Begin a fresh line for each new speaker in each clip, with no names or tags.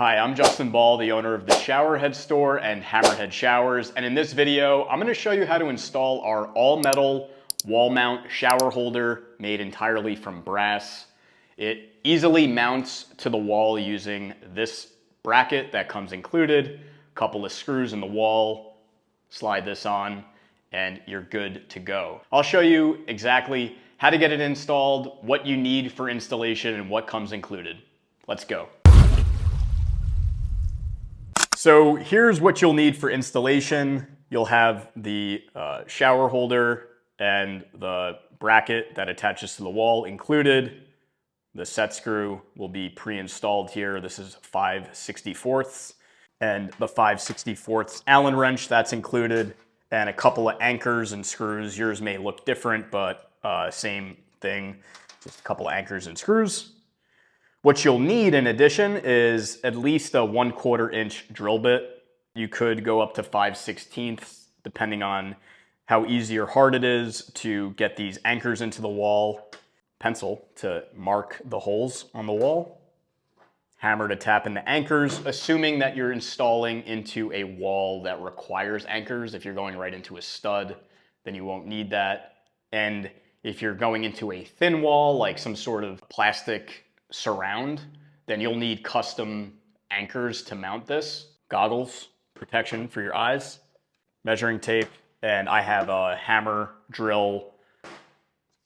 Hi, I'm Justin Ball, the owner of the HammerHead store and HammerHead Showers. And in this video, I'm gonna show you how to install our all-metal wall mount shower holder made entirely from brass. It easily mounts to the wall using this bracket that comes included, a couple of screws in the wall, slide this on, and you're good to go. I'll show you exactly how to get it installed, what you need for installation, and what comes included. Let's go. So here's what you'll need for installation. You'll have the shower holder and the bracket that attaches to the wall included. The set screw will be pre-installed here. This is 5/64ths, and the 5/64ths Allen wrench that's included, and a couple of anchors and screws. Yours may look different, but same thing, just a couple of anchors and screws. What you'll need in addition is at least a 1/4 inch drill bit. You could go up to 5/16ths depending on how easy or hard it is to get these anchors into the wall. Pencil to mark the holes on the wall. Hammer to tap in the anchors, assuming that you're installing into a wall that requires anchors. If you're going right into a stud, then you won't need that. And if you're going into a thin wall, like some sort of plastic surround, then you'll need custom anchors to mount this. Goggles, protection for your eyes, measuring tape, and I have a hammer drill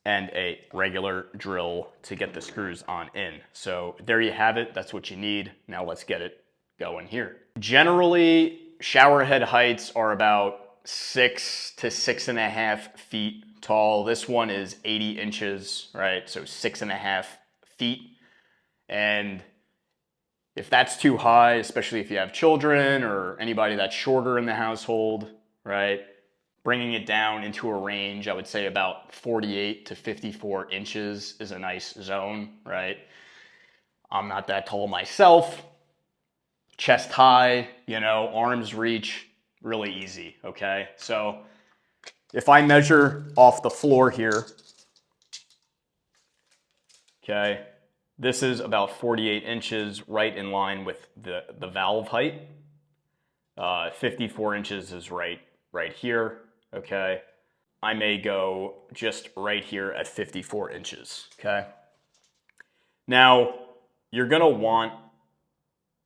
and a regular drill to get the screws on in. So there you have it, that's what you need. Now let's get it going here. Generally, shower head heights are about 6 to 6.5 feet tall. This one is 80 inches, right? So 6.5 feet. And if that's too high, especially if you have children or anybody that's shorter in the household, right? Bringing it down into a range, I would say about 48 to 54 inches is a nice zone, right? I'm not that tall myself. Chest high, you know, arms reach, really easy, okay? So if I measure off the floor here, okay, this is about 48 inches, right in line with the valve height. 54 inches is right here, okay? I may go just right here at 54 inches, okay? Now, you're gonna want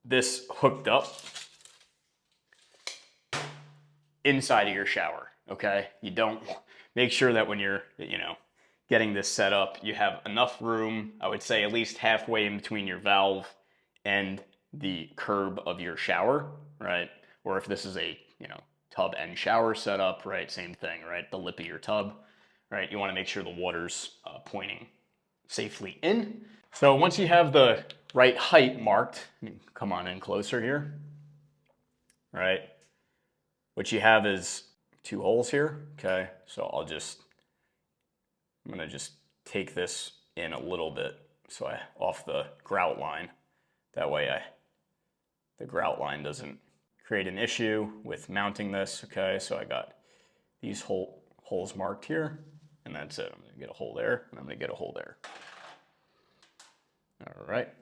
this hooked up inside of your shower, okay? You don't, make sure that when you're, getting this set up, you have enough room, I would say at least halfway in between your valve and the curb of your shower, right? Or if this is a, tub and shower setup, right? Same thing, right? The lip of your tub, right? You want to make sure the water's pointing safely in. So once you have the right height marked, come on in closer here, right? What you have is 2 holes here, okay? So I'm gonna just take this in a little bit so off the grout line. That way the grout line doesn't create an issue with mounting this, okay? So I got these holes marked here, and that's it. I'm gonna get a hole there, and I'm gonna get a hole there. All right.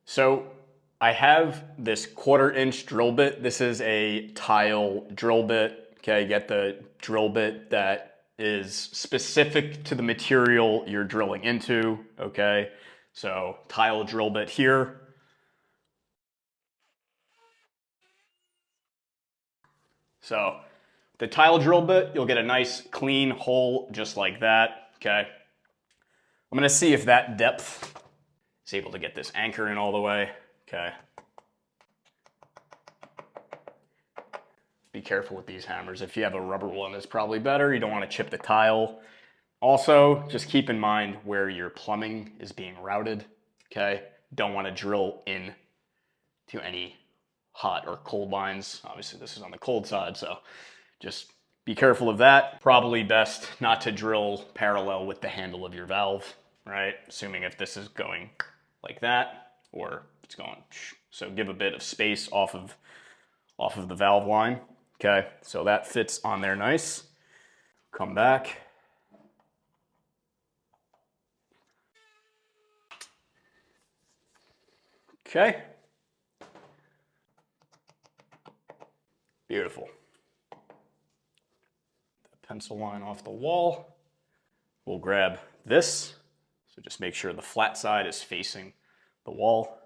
So I have this 1/4 inch drill bit. This is a tile drill bit. Okay, get the drill bit that is specific to the material you're drilling into. Okay, so tile drill bit here. So the tile drill bit, you'll get a nice clean hole just like that. Okay, I'm gonna see if that depth is able to get this anchor in all the way. Okay. Be careful with these hammers. If you have a rubber one, it's probably better. You don't want to chip the tile. Also, just keep in mind where your plumbing is being routed, okay? Don't want to drill in to any hot or cold lines. Obviously, this is on the cold side, so just be careful of that. Probably best not to drill parallel with the handle of your valve, right? Assuming if this is going like that, or it's going, so give a bit of space off of the valve line. Okay, so that fits on there nice. Come back. Okay. Beautiful. The pencil line off the wall. We'll grab this. So just make sure the flat side is facing the wall.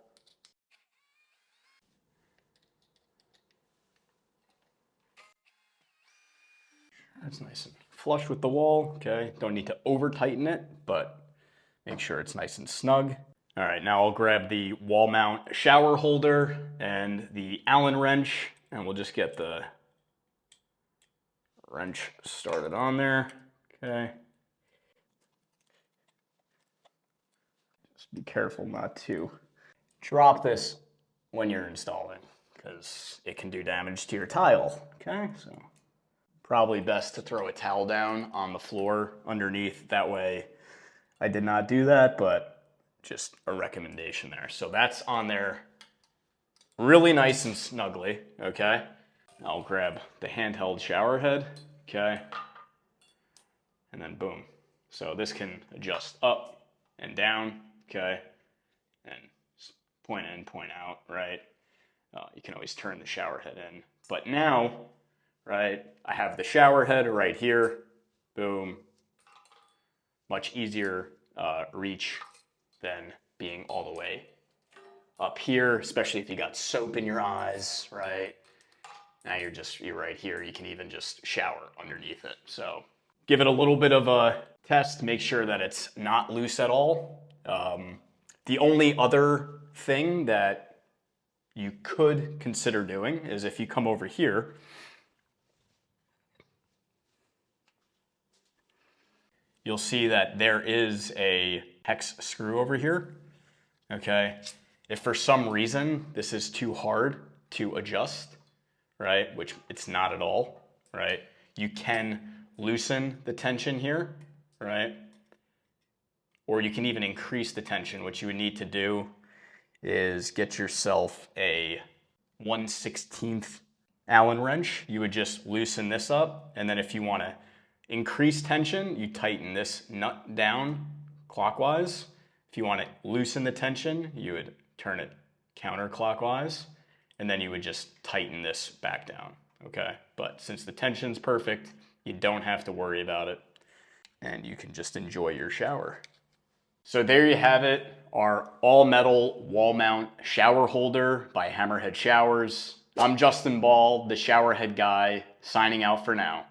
That's nice and flush with the wall. Okay, don't need to over tighten it, but make sure it's nice and snug. All right, now I'll grab the wall mount shower holder and the Allen wrench, and we'll just get the wrench started on there. Okay. Just be careful not to drop this when you're installing, because it can do damage to your tile. Okay, so probably best to throw a towel down on the floor underneath. That way, I did not do that, but just a recommendation there. So that's on there really nice and snugly, okay? I'll grab the handheld shower head, okay? And then boom. So this can adjust up and down, okay? And point in, point out, right? You can always turn the shower head in. But now, right, I have the shower head right here, boom. Much easier reach than being all the way up here, especially if you got soap in your eyes, right? Now you're right here. You can even just shower underneath it. So give it a little bit of a test. Make sure that it's not loose at all. The only other thing that you could consider doing is if you come over here, you'll see that there is a hex screw over here, okay? If for some reason this is too hard to adjust, right, which it's not at all, right, you can loosen the tension here, right? Or you can even increase the tension. What you would need to do is get yourself a 1/16 Allen wrench. You would just loosen this up, and then if you want to increase tension, you tighten this nut down clockwise. If you want to loosen the tension, you would turn it counterclockwise, and then you would just tighten this back down, okay? But since the tension's perfect, you don't have to worry about it, and you can just enjoy your shower. So there you have it, our all-metal wall mount shower holder by HammerHead Showers. I'm Justin Ball, the shower head guy, signing out for now.